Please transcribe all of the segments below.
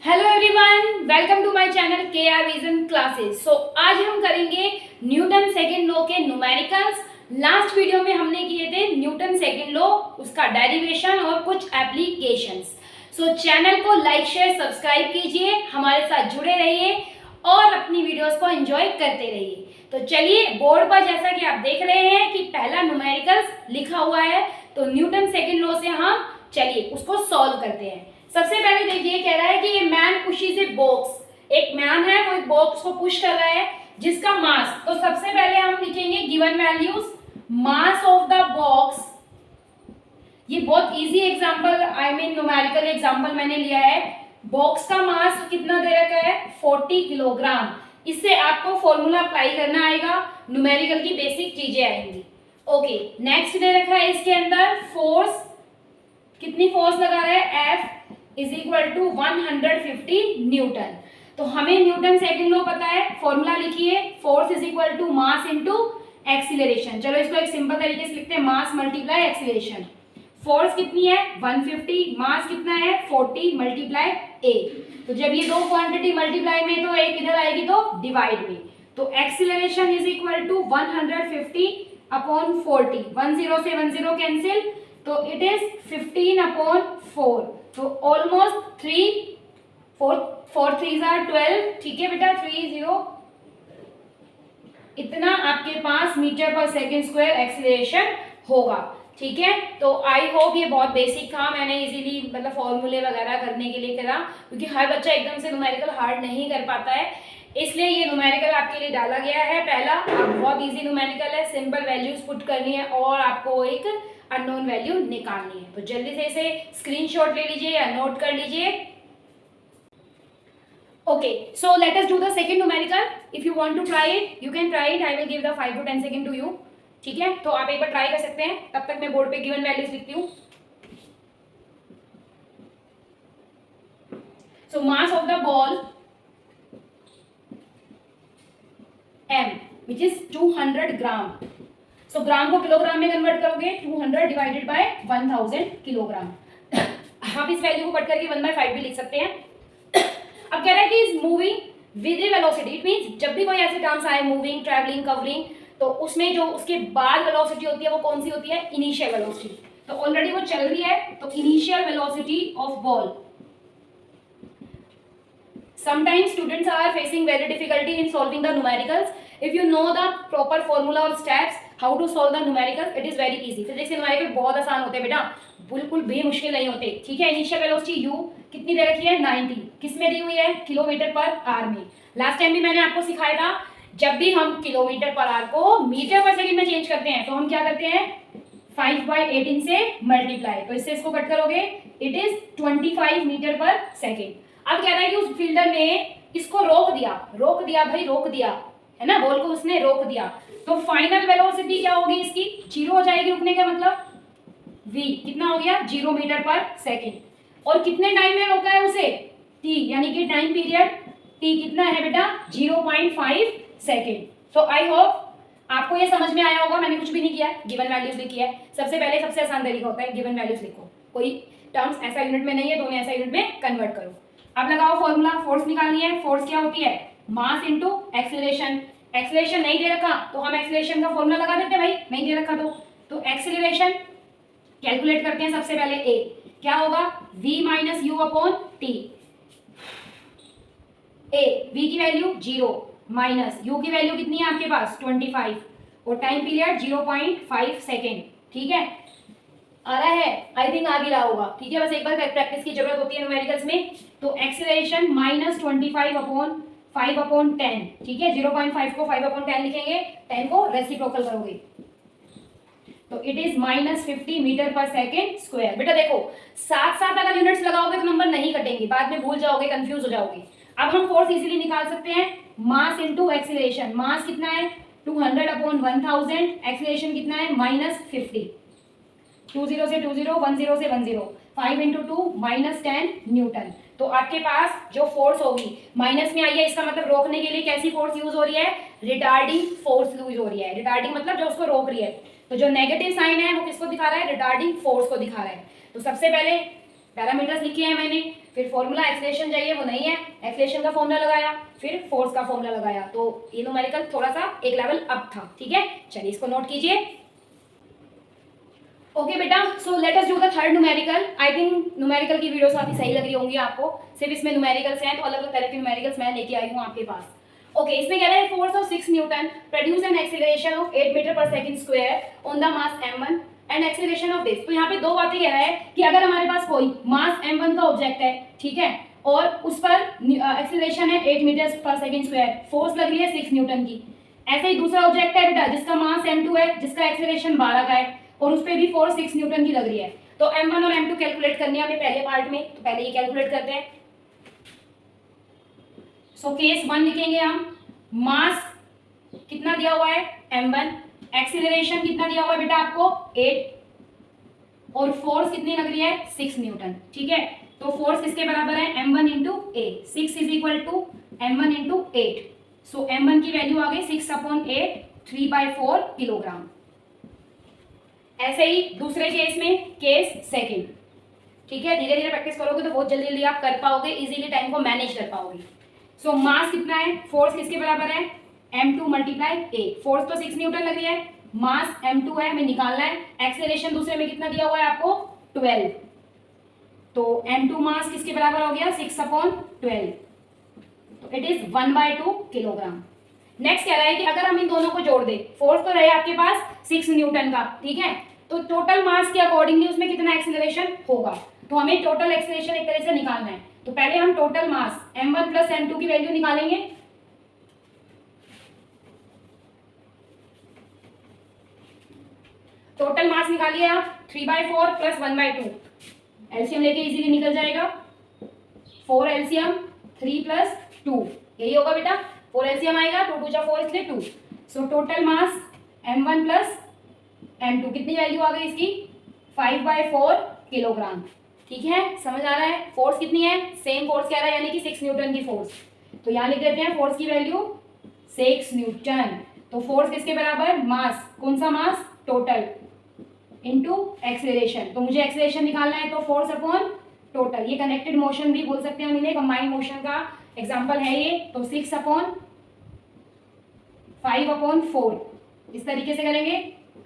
Hello everyone, welcome to my channel KR vision classes. So आज हम करेंगे Newton second law के numericals. Last video में हमने किए थे न्यूटन सेकंड लॉ, उसका डेरिवेशन और कुछ एप्लीकेशंस। सो चैनल को लाइक शेयर सब्सक्राइब कीजिए, हमारे साथ जुड़े रहिए और अपनी वीडियोस को एंजॉय करते रहिए। तो चलिए, बोर्ड पर जैसा कि आप देख रहे हैं कि पहला न्यूमेरिकल्स लिखा हुआ है, तो न्यूटन सेकंड लॉ से हम चलिए उसको सॉल्व करते हैं। सबसे पहले देखिए, कह रहा है कि ये मैन पुशेस ए बॉक्स। एक मैन है, वो एक बॉक्स को पुश कर रहा है जिसका मास, तो सबसे पहले हम लिखेंगे given values, mass of the box. ये बहुत easy example, I mean numerical example मैंने लिया है। बॉक्स का मास कितना दे रखा है, 40 किलोग्राम। इससे आपको फॉर्मूला अप्लाई करना आएगा, न्यूमेरिकल की बेसिक चीजें आएंगी। ओके, नेक्स्ट दे रखा है इसके अंदर फोर्स, कितनी फोर्स लगा रहा है, F is equal to 150 newton. तो हमें न्यूटन सेकंड लॉ पता है, फॉर्मूला लिखिए, force is equal to mass into acceleration. चलो इसको एक सिंपल तरीके से लिखते हैं, मास मल्टीप्लाई एक्सीलरेशन। फोर्स कितनी है 150, मास कितना है 40 मल्टीप्लाई ए। तो जब ये दो क्वांटिटी मल्टीप्लाई में, तो एक इधर आएगी तो डिवाइड में। तो acceleration is equal to 150 upon 40, 10 से 10 कैंसिल, तो इट इज 15 अपॉन 4। तो ऑलमोस्ट 4 3 12, ठीक है बेटा, 30 इतना आपके पास मीटर पर सेकेंड स्क्वायर एक्सीलरेशन होगा। ठीक है, तो आई होप ये बहुत बेसिक था, मैंने इजीली मतलब फॉर्मूले वगैरह करने के लिए करा, क्योंकि हर बच्चा एकदम से न्यूमेरिकल हार्ड नहीं कर पाता है, इसलिए ये न्यूमेरिकल आपके लिए डाला गया है। पहला बहुत इजी न्यूमेरिकल है, सिंपल वैल्यूज पुट करनी है और आपको एक अननोन वैल्यू निकालनी है। तो जल्दी से इसे स्क्रीनशॉट ले लीजिए या नोट कर लीजिए। Okay, so let us do the second numerical. If you want to try it, you can try it, I will give the 5 to 10 second to you. ठीक है, तो आप एक बार ट्राई कर सकते हैं, तब तक मैं बोर्ड पे गिवन वैल्यूज लिखती हूँ। So mass of the ball m which is 200 gram. So gram को किलोग्राम में कन्वर्ट करोगे, 200 डिवाइडेड बाय 1000 किलोग्राम। आप इस वैल्यू को कट करके 1/5 भी लिख सकते हैं। अब कह रहा है कि is moving with a velocity, it means जब भी कोई ऐसे टर्म्स आए, मूविंग, ट्रैवलिंग, कवरिंग, तो उसमें जो उसके बाद वेलोसिटी होती है वो कौन सी होती है, इनिशियल वेलोसिटी। तो ऑलरेडी वो चल रही है, तो initial velocity of ball. Sometimes students are facing very difficulty in solving the numericals. If you know the proper formula or steps how to solve the numericals, it is very easy. Physics के numerical बहुत आसान होते हैं बेटा, बिल्कुल भी मुश्किल नहीं होते। ठीक है, इनिशियल वेलोसिटी u कितनी दे रखी है 90, किस में दी हुई है, किलोमीटर पर आवर में। लास्ट टाइम भी मैंने आपको सिखाया था, जब भी हम किलोमीटर पर आवर को मीटर पर सेकंड में चेंज करते हैं, तो हम क्या करते हैं 5/18 से मल्टीप्लाई, तो इससे इसको कट करोगे, इट इज 25 मीटर पर सेकेंड। अब कह रहा है कि उस फील्डर ने इसको रोक दिया भाई, रोक दिया है ना, बॉल को उसने रोक दिया, तो फाइनल वेलोसिटी क्या होगी इसकी, 0 हो जाएगी। रुकने का मतलब v कितना हो गया, 0 मीटर पर सेकेंड। और कितने टाइम में रोका है उसे, t, यानी कि टाइम पीरियड t कितना है बेटा, 0.5 सेकेंड। तो आई होप आपको ये समझ में आया होगा, मैंने कुछ भी नहीं किया, गिवन वैल्यूज लिखी है। सबसे पहले सबसे आसान तरीका होता है गिवन वैल्यूज लिखो, कोई टर्म्स ऐसा यूनिट में नहीं है तो उन्हें ऐसा यूनिट में कन्वर्ट करो। अब लगाओ फॉर्मूला, फोर्स निकालनी है। फोर्स क्या होती है, मास इनटू एक्सीलरेशन। एक्सीलरेशन नहीं दे रखा तो हम एक्सीलरेशन का फॉर्मूला लगा देते हैं भाई, नहीं दे रखा तो एक्सीलरेशन कैलकुलेट करते हैं। सबसे पहले a क्या होगा, v minus you upon T. a v की वैल्यू 0 माइनस u की वैल्यू कितनी है आपके पास 25 और टाइम पीरियड 0.5 सेकेंड। ठीक है, आ रहा है, आई थिंक आ भी रहा होगा। ठीक है, बस एक बार प्रैक्टिस की जरूरत होती है न्यूमेरिकल्स में। तो एक्सीलरेशन माइनस 25 अपॉन 5 अपॉन 10। ठीक है, 0.5 को 5 अपॉन 10 लिखेंगे, 10 को रेसिप्रोकल करोगे, तो इट इज -50 मीटर पर सेकेंड स्क्वायर। बेटा देखो, साथ साथ अगर यूनिट्स लगाओगे तो नंबर नहीं कटेंगे, बाद में भूल जाओगे, कंफ्यूज हो जाओगे। अब हम फोर्स इजीली निकाल सकते हैं, मास इंटू एक्सीलरेशन। मास कितना है 200 अपॉन 1000, एक्सीलरेशन कितना है -50, 20 से 20, 10 से 10, 5 इंटू 2 -10 न्यूटन। तो आपके पास जो फोर्स होगी माइनस में आई है, इसका मतलब रोकने के लिए कैसी फोर्स यूज हो रही है, रिटार्डिंग फोर्स यूज हो रही है। रिटार्डिंग मतलब जो उसको रोक रही है, तो जो नेगेटिव साइन है वो किसको दिखा रहा है, रिटार्डिंग फोर्स को दिखा रहा है। तो सबसे पहले पैरामीटर्स लिखे हैं मैंने, फिर फॉर्मूला एक्सेलरेशन चाहिए वो नहीं है, एक्सेलरेशन का फॉर्मूला लगाया, फिर फोर्स का फॉर्मूला लगाया, तो ये न्यूमेरिकल थोड़ा सा एक लेवल अप था। ठीक है, चलिए इसको नोट कीजिए। ओके बेटा, सो let us do the third numerical. I think numerical की वीडियोस काफी सही लग रही होंगी आपको, सिर्फ इसमें न्यूमेरिकल्स हैं तो अलग अलग तरह के न्यूमेरिकल्स मैं लेके आई हूँ आपके पास। ओके, इसमें कह रहा है force of 6 newton produce an acceleration of 8 metre पर second square on the mass m1 and acceleration of this. तो यहाँ पे दो बातें कह रहा है कि अगर हमारे पास कोई मास m1 का ऑब्जेक्ट है, ठीक है, और उस पर एक्सीलरेशन है 8 मीटर पर सेकंड स्क्वायर, फोर्स लग रही है 6 न्यूटन की। ऐसे ही दूसरा ऑब्जेक्ट है बेटा जिसका मास m2 है, जिसका एक्सीलरेशन 12 का है और उस पर भी फोर्स 6 न्यूटन की लग रही है। तो m1 और m2 कैलकुलेट करनी है हमें पहले पार्ट में, तो पहले ये कैलकुलेट करते हैं। सो केस 1 लिखेंगे हम, मास कितना दिया हुआ है m1, एक्सीलरेशन कितना दिया हुआ है बेटा आपको 8 और फोर्स कितनी लग रही है 6 न्यूटन। ठीक है, तो फोर्स किसके बराबर है m1 into A, 6 is equal to m1 into 8। सो m1 की वैल्यू आ गई 6/8, 3/4 किलोग्राम। ऐसे ही दूसरे केस में, केस सेकंड। ठीक है, धीरे धीरे प्रैक्टिस करोगे तो बहुत जल्दी जल्दी आप कर पाओगे, इजीली टाइम को मैनेज कर पाओगे। सो मास कितना है, फोर्स किसके बराबर है m2 मल्टीप्लाई ए, फोर्स तो 6 न्यूटन लग रही है, मास m2 है, हमें निकालना है। एक्सेलरेशन दूसरे में कितना दिया हुआ है आपको 12, तो m2 मास किसके बराबर हो गया 6/12, तो इट इज 1/2 किलोग्राम। नेक्स्ट कह रहा है कि अगर हम इन दोनों को जोड़ दें, फोर्स तो रहे आपके पास 6 न्यूटन का, ठीक है, तो टोटल मास के अकॉर्डिंगली उसमें कितना एक्सेलरेशन होगा, तो हमें टोटल एक्सेलरेशन एक तरह से निकालना है। तो पहले हम total mass m1 plus m2 की वैल्यू निकालेंगे। टोटल मास निकालिए आप 3/4 प्लस 1/2, एलसीएम लेके इजीली निकल जाएगा, 4 एलसीएम 3 प्लस 2, यही होगा बेटा, 4 एलसीएम आएगा, 2 2 जा 4 इसलिए 2। So total mass m1 plus m2 कितनी वैल्यू आ गई इसकी 5/4 किलोग्राम। ठीक है, समझ आ रहा है। फोर्स कितनी है, सेम फोर्स कह रहा है यानी कि 6 न्यूटन की फोर्स, तो यहाँ लिख देते हैं फोर्स की वैल्यू 6 न्यूटन। तो फोर्स किसके बराबर, मास, कौन सा मास, टोटल इनटू एक्सेलरेशन, तो मुझे एक्सेलरेशन निकालना है तो फोर्स अपॉन टोटल, ये कनेक्टेड मोशन भी बोल सकते हैं हम इन्हें, कंबाइंड मोशन का एग्जांपल है ये, तो 6/5/4 इस तरीके से करेंगे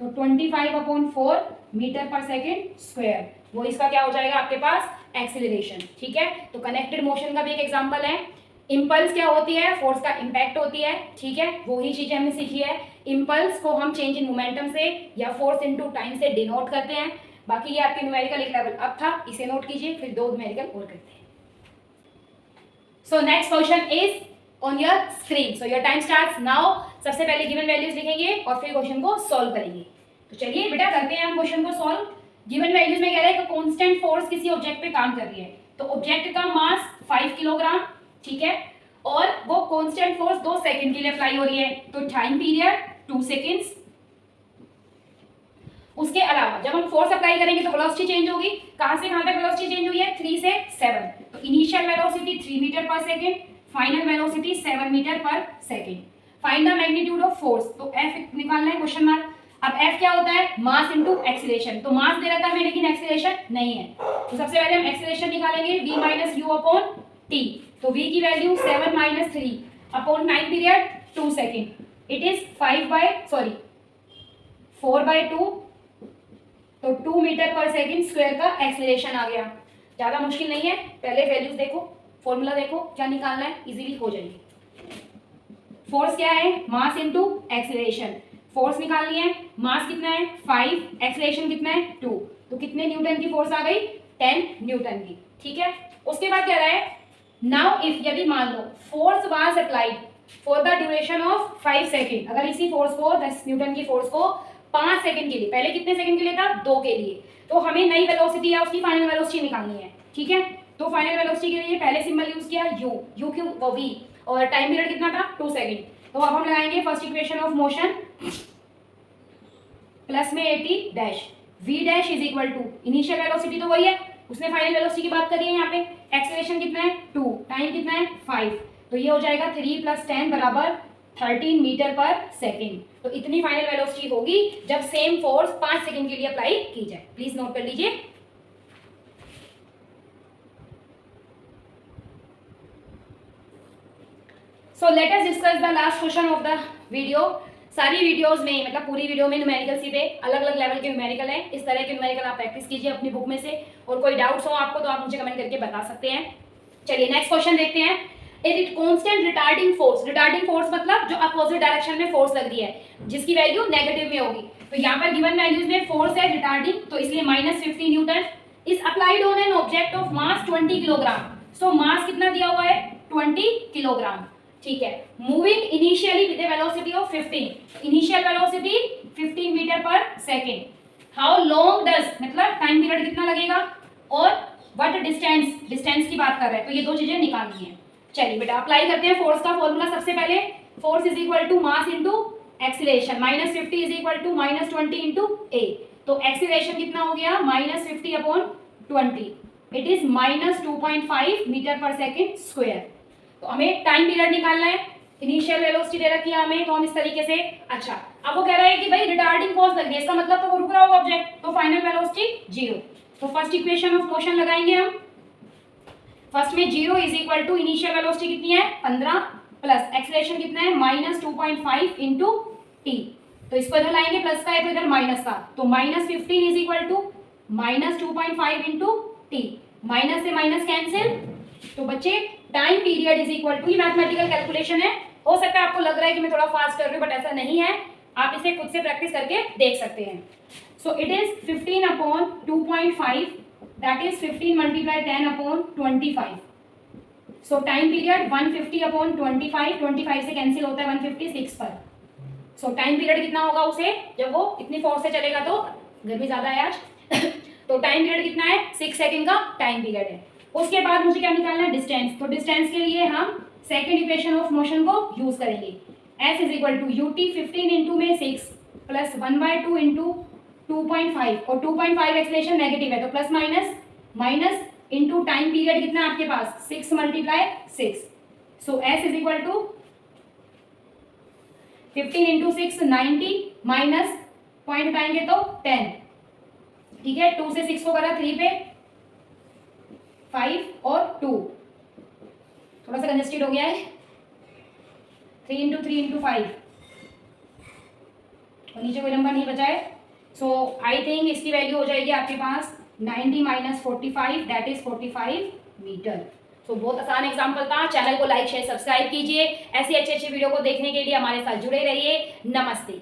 तो 25/4 मीटर पर सेकेंड स्क्वायर, वो इसका क्या हो जाएगा आपके पास एक्सेलरेशन। ठीक है, तो कनेक्टेड मोशन का भी एक एग्जांपल है। इम्पल्स क्या होती है, फोर्स का इम्पैक्ट होती है। ठीक है, वही चीजें हमने सीखी है। इम्पल्स को हम चेंज इन मोमेंटम से या फोर्स इनटू टाइम से डिनोट करते हैं। बाकी ये आपके न्यूमेरिकल एक लेवल अप था, इसे नोट कीजिए, फिर 2 न्यूमेरिकल और करते हैं। So next question is on your screen, so your time starts now. सबसे पहले गिवन वैल्यूज लिखेंगे और फिर क्वेश्चन को सॉल्व करेंगे। तो चलिए बेटा करते हैं हम क्वेश्चन को सॉल्व। गिवन वैल्यूज में कह रहा है कि कांस्टेंट फोर्स किसी ऑब्जेक्ट पे काम कर रही है, तो ऑब्जेक्ट का मास 5 किलोग्राम, ठीक है, और वो कांस्टेंट फोर्स 2 सेकंड के लिए अप्लाई हो रही है, तो टाइम पीरियड 2 सेकंड्स। उसके अलावा जब हम फोर्स अप्लाई करेंगे तो वेलोसिटी चेंज होगी, कहां से कहां तक वेलोसिटी चेंज हुई है 3 से 7, तो इनिशियल वेलोसिटी 3 मीटर पर सेकंड, फाइनल वेलोसिटी 7 मीटर पर second. Find the magnitude of force, तो एफ निकालना है क्वेश्चन मार्क। अब एफ क्या होता है, मास इनटू एक्सीलरेशन, तो मास दे रखा है लेकिन एक्सीलरेशन नहीं है, तो सबसे पहले हम एक्सीलरेशन निकालेंगे v minus you upon T, तो v की value 7 minus 3 upon time period 2 second, it is 4/2, तो 2 मीटर पर सेकेंड स्क्वायर का एक्सीलरेशन आ गया। ज्यादा मुश्किल नहीं है, पहले वैल्यूज देखो, फॉर्मूला देखो क्या निकालना है, इजीली हो जाएगी। फोर्स क्या है, मास इनटू एक्सीलरेशन, फोर्स निकालनी है, मास कितना है 5, एक्सीलरेशन कितना है 2, तो कितने न्यूटन की फोर्स आ गई 10 न्यूटन की। ठीक है, उसके बाद कह रहा है नाउ इफ, यदि मान लो force was applied for the duration of 5 second, अगर इसी फोर्स को 10 न्यूटन की फोर्स को 5 सेकंड के लिए, पहले कितने सेकंड के लिए था 2 के लिए, तो हमें नई वेलोसिटी या उसकी फाइनल वेलोसिटी निकालनी है। ठीक है, तो फाइनल वेलोसिटी के लिए पहले सिंबल यूज किया u, u क्यों वो v, और टाइम पीरियड कितना था 2 सेकंड, तो अब हम लगाएंगे first equation of motion plus में 80 dash, v dash is equal to, initial velocity तो वही है, उसने फाइनल वेलोसिटी की बात करी है यहाँ पे, एक्सेलरेशन कितना है 2, टाइम कितना है 5, तो ये हो जाएगा 3 + 10 बराबर 13 मीटर पर सेकेंड। तो इतनी फाइनल वेलोसिटी होगी जब सेम फोर्स 5 सेकंड के लिए अप्लाई की जाए। प्लीज नोट कर लीजिए। सो let us discuss the last question of the video. सारी वीडियोस में मतलब पूरी वीडियो में न्यूमेरिकल सीधे अलग अलग लेवल के न्यूमेरिकल हैं। इस तरह के न्यूमेरिकल आप प्रैक्टिस कीजिए अपनी बुक में से, और कोई डाउट्स हो आपको तो आप मुझे कमेंट करके बता सकते हैं। चलिए नेक्स्ट क्वेश्चन देखते हैं। Is it constant retarding force. Retarding force मतलब जो अपोजिट डायरेक्शन में फोर्स लग रही है, जिसकी वैल्यू नेगेटिव में होगी। तो यहाँ पर गिवन वैल्यूज में फोर्स है रिटार्डिंग, तो इसलिए -50 newton is applied on an object of mass 20 kilogram. So mass कितना दिया हुआ है 20 किलोग्राम, ठीक है। Moving initially with a velocity of 15, initial velocity 15 metre पर सेकेंड। हाउ लॉन्ग डज मतलब टाइम पीरियड कितना लगेगा, और व्हाट डिस्टेंस, डिस्टेंस की बात कर रहे हैं, तो ये दो चीजें निकालनी है। चलिए बेटा अप्लाई करते हैं फोर्स का फॉर्मूला। सबसे पहले force is equal to mass into acceleration, -50 is equal to -20 into A. तो एक्सीलरेशन कितना हो गया -50 अपॉन 20, इट इज -2.5 मीटर पर सेकेंड स्क्वायर। तो हमें टाइम पीरियड निकालना है, इनिशियल वेलोसिटी दे रखी है हमें, तो हम इस तरीके से, अच्छा अब वो कह रहा है कि भाई रिटार्डिंग फोर्स लग रही है, इसका मतलब तो वो रुक रहा होगा ऑब्जेक्ट, तो फाइनल वेलोसिटी 0। तो फर्स्ट इक्वेशन ऑफ मोशन लगाएंगे हम। फर्स्ट में 0 is equal to initial velocity कितनी है 15 प्लस एक्सीलरेशन कितना है -2.5 इंटू टी। तो इसको इधर लाएंगे प्लस का है तो इधर माइनस का, तो -15 is equal to -2.5 into T. Minus से माइनस कैंसिल, तो बच्चे time period is equal to, ये मैथमेटिकल कैलकुलेशन है। हो सकता है आपको लग रहा है कि मैं थोड़ा फास्ट कर रही हूँ, बट ऐसा नहीं है, आप इसे खुद से प्रैक्टिस करके देख सकते हैं। So it is 15 upon 2.5, that is 15 multiply 10 upon 25। So time period 150 upon 25 से कैंसिल होता है 156 पर। सो टाइम पीरियड कितना होगा उसे, जब वो इतनी फोर्स से चलेगा, तो गर्मी ज्यादा है आज तो टाइम पीरियड कितना है 6 सेकंड का टाइम पीरियड है। उसके बाद मुझे क्या निकालना है डिस्टेंस, तो डिस्टेंस के लिए हम सेकंड इक्वेशन ऑफ मोशन को यूज करेंगे। s is equal to ut 15 into में 6 प्लस 1/2 इंटू 2.5, और 2.5 एक्सीलरेशन नेगेटिव है, तो plus minus minus into time period कितना है आपके पास 6 multiply 6। So s is equal to 15 into 6 90 minus point उठाएंगे तो 10, ठीक है। 2 से 6 को करा 3 पे 5 और 2, थोड़ा सा कंजेस्टेड हो गया है, 3 इंटू 3 इंटू 5, और नीचे कोई नंबर नहीं बचा है। सो आई थिंक इसकी वैल्यू हो जाएगी आपके पास 90 माइनस 45, दैट इज 45 मीटर। तो बहुत आसान एग्जाम्पल था। चैनल को लाइक शेयर सब्सक्राइब कीजिए। ऐसी अच्छी अच्छी वीडियो को देखने के लिए हमारे साथ जुड़े रहिए। नमस्ते।